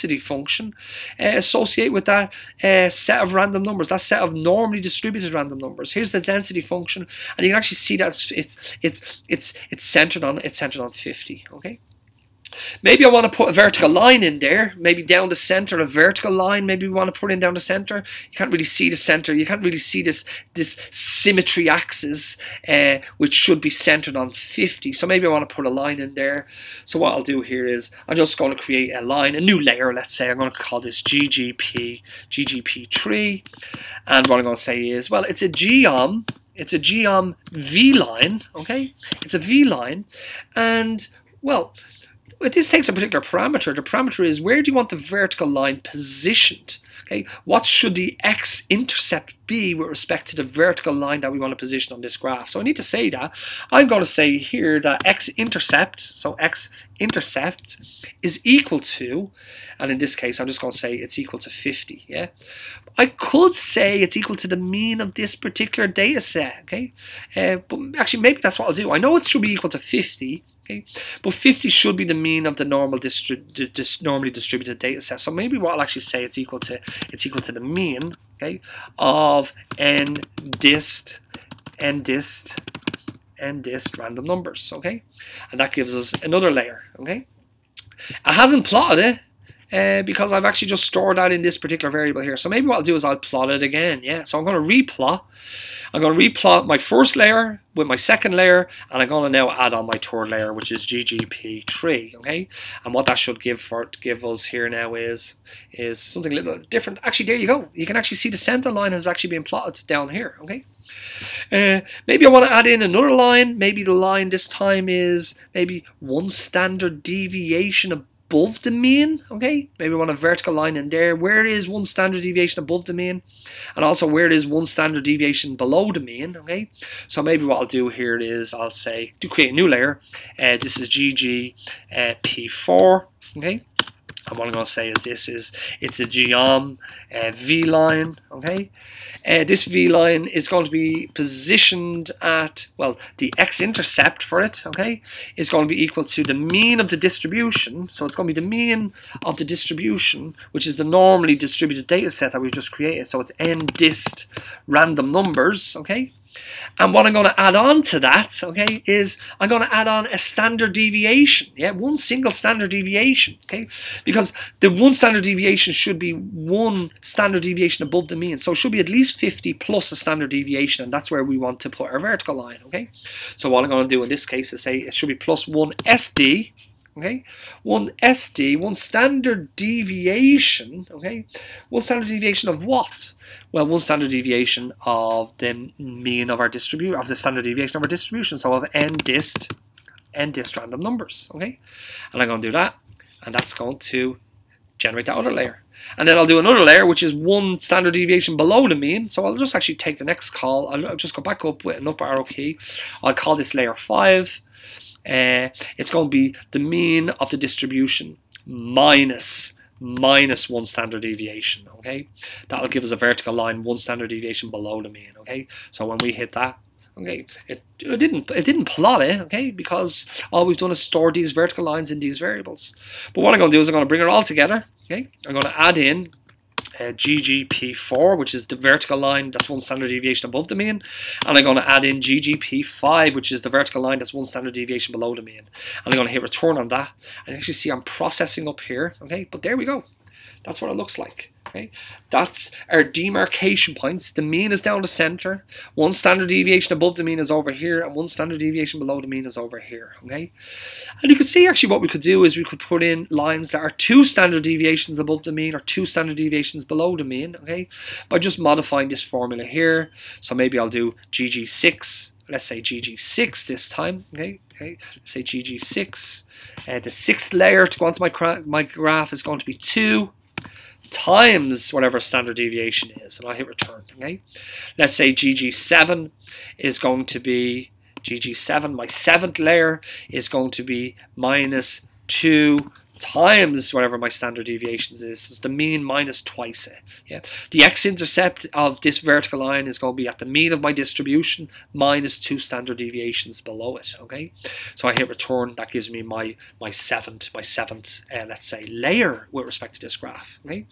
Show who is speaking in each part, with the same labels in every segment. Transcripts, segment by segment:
Speaker 1: density function associated with that set of random numbers, that set of normally distributed random numbers. Here's the density function, and you can actually see that it's centered on 50. Okay. Maybe I want to put a vertical line in there, maybe down the center, a vertical line, maybe we want to put in down the center. You can't really see the center, you can't really see this symmetry axis, which should be centered on 50. So maybe I want to put a line in there. So what I'll do here is I'm just going to create a line, a new layer, let's say. I'm going to call this ggp3. And what I'm going to say is, well, it's a geom V line, okay? It's a V line, and, well, this takes a particular parameter. The parameter is, where do you want the vertical line positioned? Okay, what should the x-intercept be with respect to the vertical line that we want to position on this graph? So I need to say that. I'm going to say here that x-intercept, so x-intercept is equal to, and in this case I'm just going to say it's equal to 50. Yeah, I could say it's equal to the mean of this particular data set. Okay, but actually maybe that's what I'll do. I know it should be equal to 50. Okay. But 50 should be the mean of the normally distributed data set. So maybe what I'll actually say it's equal to the mean, okay, of n dist random numbers, okay, and that gives us another layer. Okay, I hasn't plotted it because I've actually just stored that in this particular variable here. So maybe what I'll do is I'll plot it again. Yeah, so I'm going to replot. I'm going to replot my first layer with my second layer, and I'm going to now add on my third layer, which is ggp3. Okay, and what that should give us here now is something a little bit different. Actually, there you go. You can actually see the center line has actually been plotted down here. Okay, maybe I want to add in another line. Maybe the line this time is maybe one standard deviation above the mean. Okay, maybe I want a vertical line in there. Where is one standard deviation above the mean, and also where is one standard deviation below the mean? Okay, so maybe what I'll do here is I'll say to create a new layer. This is ggp4. Okay, and what I'm going to say is it's a geom V line. Okay, this V line is going to be positioned at, well, the x-intercept for it, okay, is going to be equal to the mean of the distribution. So it's going to be the mean of the distribution, which is the normally distributed data set that we've just created. So it's n dist random numbers, okay. And what I'm going to add on to that, okay, is I'm going to add on a standard deviation. Yeah, one single standard deviation, okay, because the one standard deviation should be one standard deviation above the mean. So it should be at least 50 plus a standard deviation, and that's where we want to put our vertical line, okay. So what I'm going to do in this case is say it should be plus 1 SD. Okay, one standard deviation. Okay, one standard deviation of what? Well, one standard deviation of the mean of our distribution, of the standard deviation of our distribution. So of n dist random numbers. Okay, and I'm going to do that, and that's going to generate that other layer. And then I'll do another layer which is one standard deviation below the mean. So I'll just actually take the next call. I'll just go back up with an up arrow key. I'll call this layer 5. It's going to be the mean of the distribution minus one standard deviation. Okay, that'll give us a vertical line one standard deviation below the mean. Okay, so when we hit that, okay, it didn't plot it, okay, because all we've done is store these vertical lines in these variables. But what I'm going to do is I'm going to bring it all together. Okay, I'm going to add in ggp4, which is the vertical line that's one standard deviation above the mean, and I'm going to add in ggp5, which is the vertical line that's one standard deviation below the mean, and I'm going to hit return on that, and you actually see I'm processing up here. Okay, but there we go. That's what it looks like. Okay, that's our demarcation points. The mean is down the center. One standard deviation above the mean is over here, and one standard deviation below the mean is over here. Okay, and you can see actually what we could do is we could put in lines that are 2 standard deviations above the mean or 2 standard deviations below the mean. Okay, by just modifying this formula here. So maybe I'll do GG6. Let's say GG6 this time. Okay, let's say GG6. The 6th layer to go onto my graph is going to be 2 times whatever standard deviation is, and I'll hit return. Okay, let's say GG7 is going to be my 7th layer is going to be minus 2 times whatever my standard deviations is. So it's the mean minus twice it. Yeah. The x-intercept of this vertical line is going to be at the mean of my distribution minus 2 standard deviations below it. Okay. So I hit return. That gives me my seventh let's say layer with respect to this graph. Okay.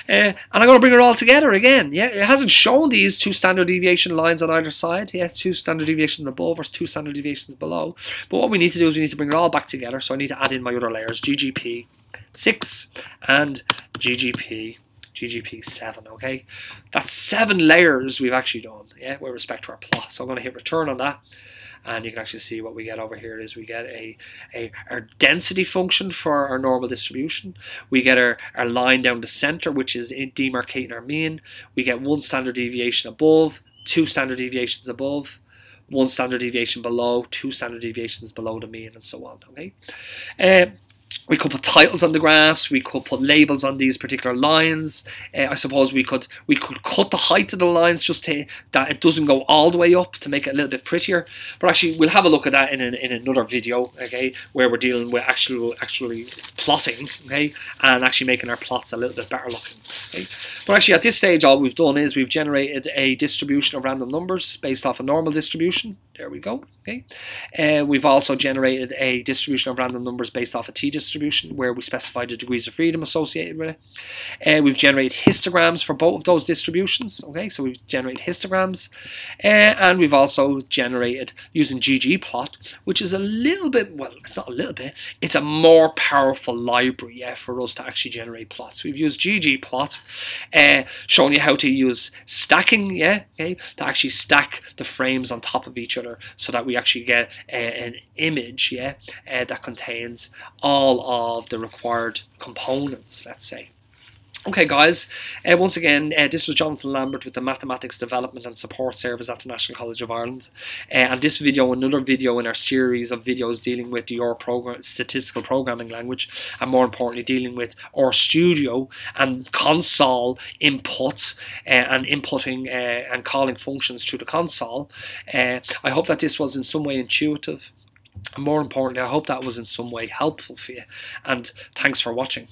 Speaker 1: And I'm going to bring it all together again. Yeah. It hasn't shown these 2 standard deviation lines on either side. Yeah. 2 standard deviations above or 2 standard deviations below. But what we need to do is we need to bring it all back together. So I need to add in my other layers, GGP 6 and GGP 7. Okay, that's 7 layers we've actually done, yeah, with respect to our plot. So I'm going to hit return on that, and you can actually see what we get over here is we get our density function for our normal distribution. We get our line down the center, which is demarcating our mean. We get 1 standard deviation above, 2 standard deviations above, 1 standard deviation below, 2 standard deviations below the mean, and so on. Okay. We could put titles on the graphs. We could put labels on these particular lines. I suppose we could cut the height of the lines just to that it doesn't go all the way up to make it a little bit prettier. But actually, we'll have a look at that in another video. Okay, where we're dealing with actually plotting. Okay, and actually making our plots a little bit better looking. Okay, but actually at this stage, all we've done is we've generated a distribution of random numbers based off a normal distribution. There we go. Okay, we've also generated a distribution of random numbers based off a t-distribution where we specify the degrees of freedom associated with it. We've generated histograms for both of those distributions. Okay, so we've generated histograms, and we've also generated using ggplot, which is a little bit, well, it's not a little bit, it's a more powerful library, yeah, for us to actually generate plots. We've used ggplot, showing you how to use stacking, yeah, okay, to actually stack the frames on top of each other so that we actually get an image, yeah, that contains all of the required components, let's say. Okay guys, once again, this was Jonathan Lambert with the Mathematics Development and Support Service at the National College of Ireland. And this video, another video in our series of videos dealing with your statistical programming language, and more importantly dealing with RStudio and console input and inputting and calling functions through the console. I hope that this was in some way intuitive. And more importantly, I hope that was in some way helpful for you. And thanks for watching.